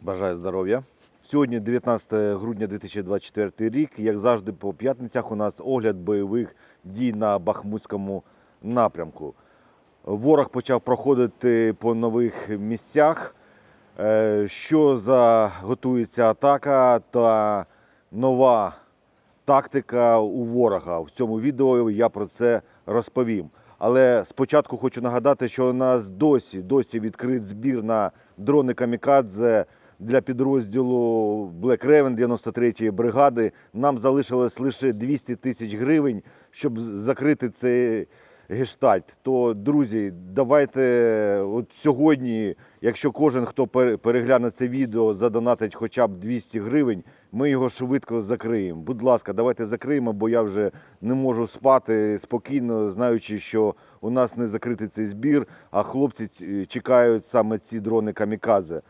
Бажаю здоров'я. Сьогодні 19 грудня 2024 рік. Як завжди по п'ятницях у нас огляд бойових дій на Бахмутському напрямку. Ворог почав проходити по нових місцях. Що за готується атака та нова тактика у ворога. В цьому відео я про це розповім. Але спочатку хочу нагадати, що у нас досі відкрит збір на дрони камікадзе для підрозділу Black Raven 93-ї бригади. Нам залишилось лише 200 тисяч гривень, щоб закрити цей гештальт. То, друзі, давайте от сьогодні, якщо кожен, хто перегляне це відео, задонатить хоча б 200 гривень, ми його швидко закриємо. Будь ласка, давайте закриємо, бо я вже не можу спати спокійно, знаючи, що у нас не закритий цей збір, а хлопці чекають саме ці дрони камікадзе.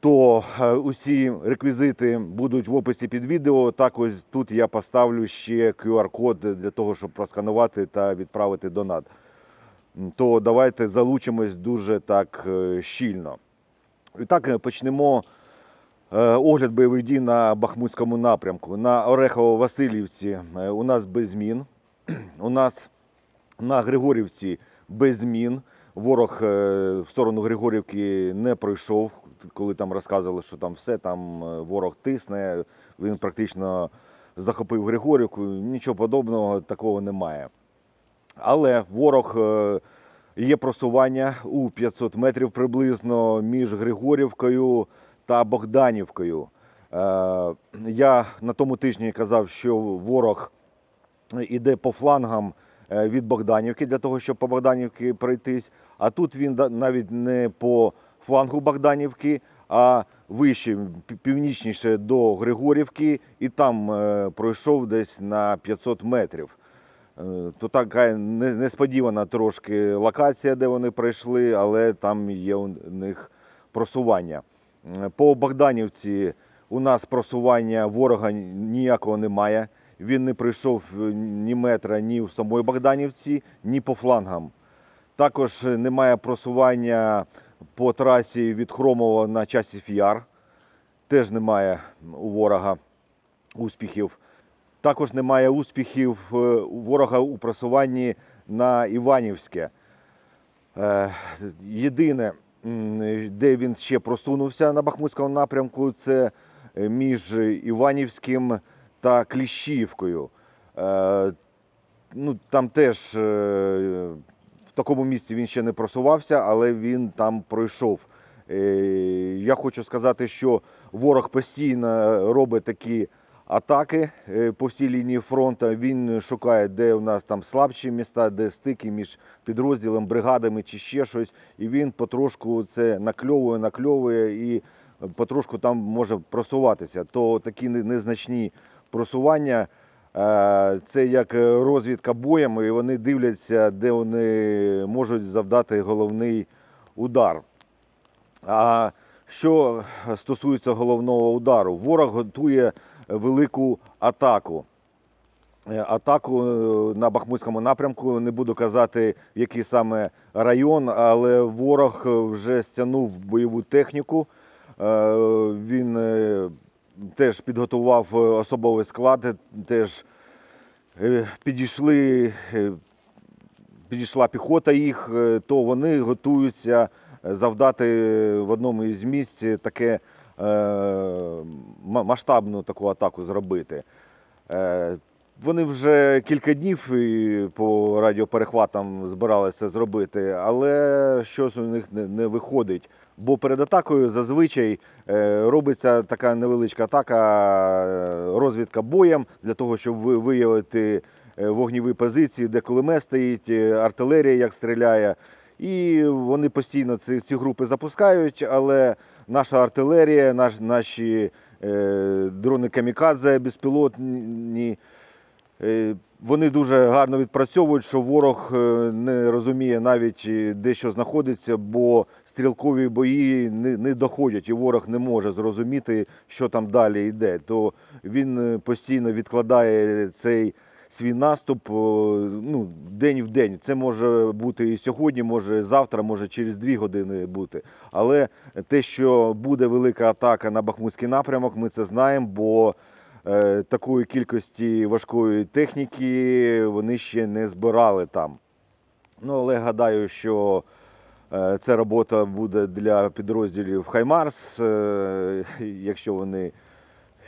То усі реквізити будуть в описі під відео. Також тут я поставлю ще QR-код для того, щоб просканувати та відправити донат. То давайте залучимось дуже так щільно. І так, почнемо огляд бойових дій на Бахмутському напрямку. На Орехово-Василівці у нас без змін. У нас на Григорівці без змін. Ворог в сторону Григорівки не пройшов. Коли там розказували, що там все, там ворог тисне, він практично захопив Григорівку, нічого подобного такого немає. Але ворог, є просування у 500 метрів приблизно між Григорівкою та Богданівкою. Я на тому тижні казав, що ворог іде по флангам від Богданівки для того, щоб по Богданівці пройтись, а тут він навіть не по флангу Богданівки, а вище, північніше до Григорівки, і там пройшов десь на 500 метрів. То така несподівана трошки локація, де вони пройшли, але там є у них просування. По Богданівці у нас просування ворога ніякого немає. Він не пройшов ні метра ні в самої Богданівці, ні по флангам. Також немає просування по трасі від Хромова на Часів Яр. Теж немає у ворога успіхів. Також немає успіхів у ворога у просуванні на Іванівське. Єдине, де він ще просунувся на Бахмутському напрямку, це між Іванівським та Кліщівкою. Там теж в такому місці він ще не просувався, але він там пройшов. Я хочу сказати, що ворог постійно робить такі атаки по всій лінії фронту. Він шукає, де у нас там слабші міста, де стики між підрозділом, бригадами чи ще щось. І він потрошку це накльовує і потрошку там може просуватися. То такі незначні просування – це як розвідка боєм, і вони дивляться, де вони можуть завдати головний удар. А що стосується головного удару, ворог готує велику атаку. Атаку на Бахмутському напрямку, не буду казати, який саме район, але ворог вже стягнув бойову техніку. Він теж підготував особовий склад, теж підійшла піхота їх, то вони готуються завдати в одному із місць таке масштабну таку атаку зробити. Вони вже кілька днів по радіоперехватам збиралися зробити, але щось у них не виходить. Бо перед атакою зазвичай робиться така невеличка атака, розвідка боєм, для того, щоб виявити вогневі позиції, де кулемет стоїть, артилерія як стріляє. І вони постійно ці групи запускають, але наша артилерія, наші дрони камікадзе безпілотні, вони дуже гарно відпрацьовують, що ворог не розуміє навіть, де що знаходиться, бо стрілкові бої не доходять, і ворог не може зрозуміти, що там далі йде. То він постійно відкладає цей свій наступ ну, день в день. Це може бути і сьогодні, може завтра, може через 2 години бути. Але те, що буде велика атака на Бахмутський напрямок, ми це знаємо, бо такої кількості важкої техніки вони ще не збирали там. Ну, але гадаю, що ця робота буде для підрозділів Хаймарс. Якщо вони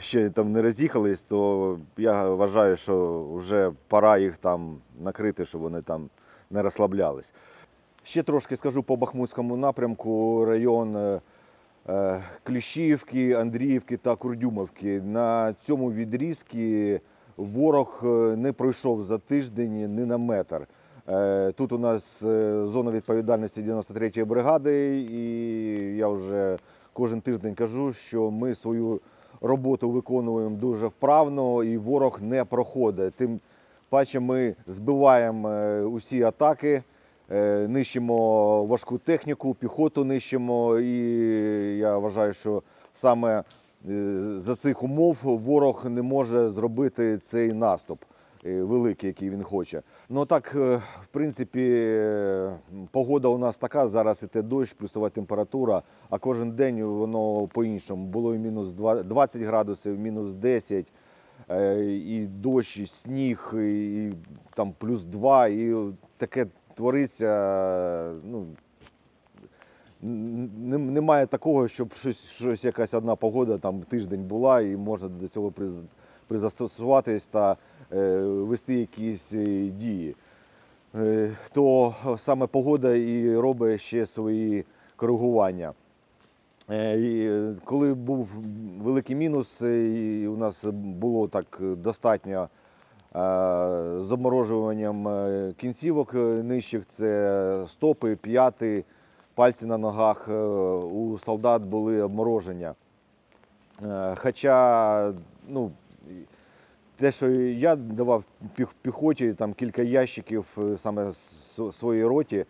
ще там не роз'їхались, то я вважаю, що вже пора їх там накрити, щоб вони там не розслаблялись. Ще трошки скажу по Бахмутському напрямку. Район Кліщівки, Андріївки та Курдюмовки. На цьому відрізку ворог не пройшов за тиждень ні на метр. Тут у нас зона відповідальності 93-ї бригади, і я вже кожен тиждень кажу, що ми свою роботу виконуємо дуже вправно і ворог не проходить. Тим паче ми збиваємо усі атаки, нищимо важку техніку, піхоту нищимо, і я вважаю, що саме за цих умов ворог не може зробити цей наступ великий, який він хоче. Ну так, в принципі, погода у нас така, зараз іде дощ, плюсова температура, а кожен день воно по-іншому. Було і мінус 20 градусів, мінус 10, і дощ, і сніг, і там плюс 2, і таке твориться, ну, немає такого, щоб щось якась одна погода там тиждень була і можна до цього пристосуватись та вести якісь дії. То саме погода і робить ще свої коригування. Коли був великий мінус, і у нас було так достатньо з обморожуванням кінцівок нижчих, це стопи, п'яти, пальці на ногах, у солдат були обмороження. Хоча, ну, те, що я давав піхоті, там кілька ящиків саме своїй роті,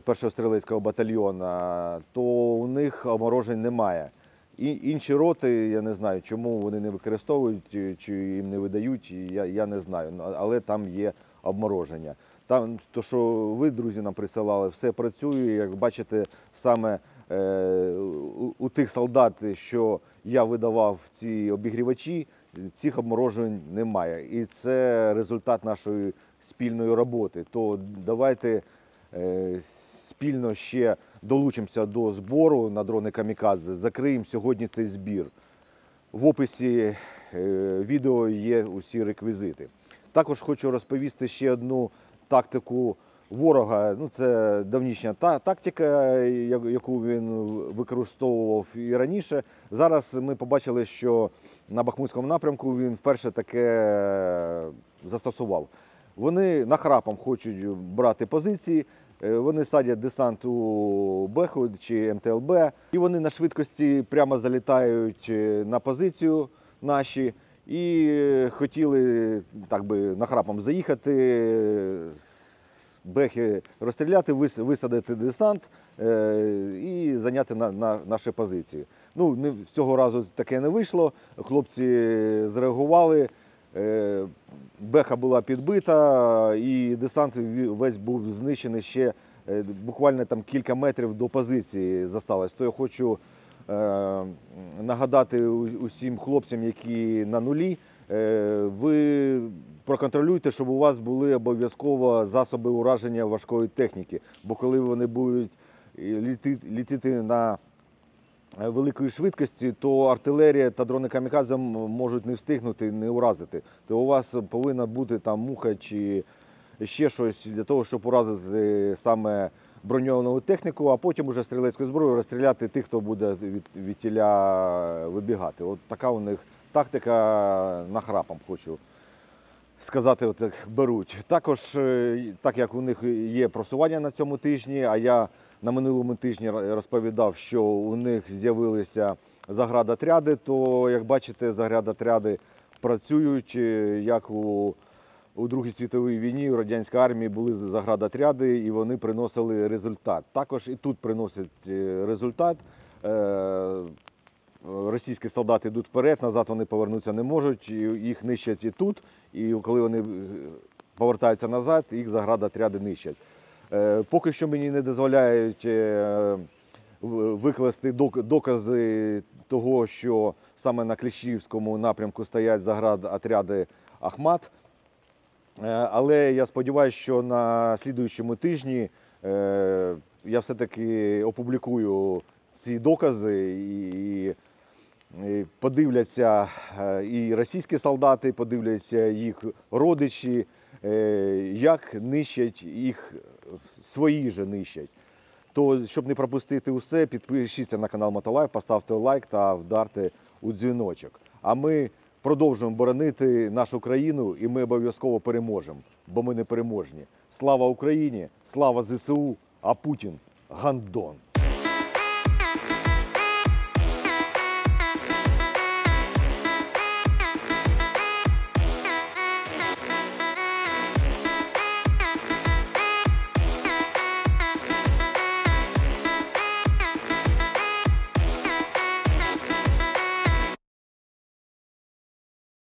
першого стрілецького батальйону, то у них обморожень немає. І інші роти, я не знаю, чому вони не використовують, чи їм не видають, я не знаю, але там є обмороження. Там, то, що ви, друзі, нам присилали, все працює, як бачите, саме у тих солдат, що я видавав ці обігрівачі, цих обморожень немає. І це результат нашої спільної роботи. То давайте спільно ще долучимося до збору на дрони камікадзе, закриємо сьогодні цей збір. В описі відео є усі реквізити. Також хочу розповісти ще одну тактику ворога. Ну, це давнішня тактика, яку він використовував і раніше. Зараз ми побачили, що на Бахмутському напрямку він вперше таке застосував. Вони нахрапом хочуть брати позиції, вони садять десант у Беху чи МТЛБ, і вони на швидкості прямо залітають на позицію наші і хотіли так би нахрапом заїхати, з Бехи розстріляти, висадити десант і зайняти наші позиції. Ну, цього разу таке не вийшло, хлопці зреагували, Беха була підбита і десант весь був знищений, ще буквально там кілька метрів до позиції залишилось. То я хочу нагадати усім хлопцям, які на нулі, ви проконтролюйте, щоб у вас були обов'язково засоби ураження важкої техніки, бо коли вони будуть літати на великої швидкості, то артилерія та дрони камікадзе можуть не встигнути, не уразити. То у вас повинна бути там муха чи ще щось для того, щоб уразити саме броньовану техніку, а потім уже стрілецькою зброєю розстріляти тих, хто буде від тіля вибігати. От така у них тактика нахрапом, хочу сказати, от як беруть. Також, так як у них є просування на цьому тижні, а я на минулому тижні розповідав, що у них з'явилися заградотряди, то, як бачите, заградотряди працюють, як у Другій світовій війні у радянській армії були заградотряди і вони приносили результат. Також і тут приносять результат. російські солдати йдуть вперед, назад вони повернутися не можуть, їх нищать і тут, і коли вони повертаються назад, їх заградотряди нищать. Поки що мені не дозволяють викласти докази того, що саме на Кліщіївському напрямку стоять заградотряди Ахмат. Але я сподіваюся, що на слідуючому тижні я все-таки опублікую ці докази і подивляться і російські солдати, подивляться їх родичі, як нищать їх, свої же нищать. То, щоб не пропустити усе, підпишіться на канал Мотолайв, поставте лайк та вдарте у дзвіночок. А ми продовжуємо боронити нашу країну і ми обов'язково переможемо, бо ми не переможні. Слава Україні, слава ЗСУ, а Путін – гандон.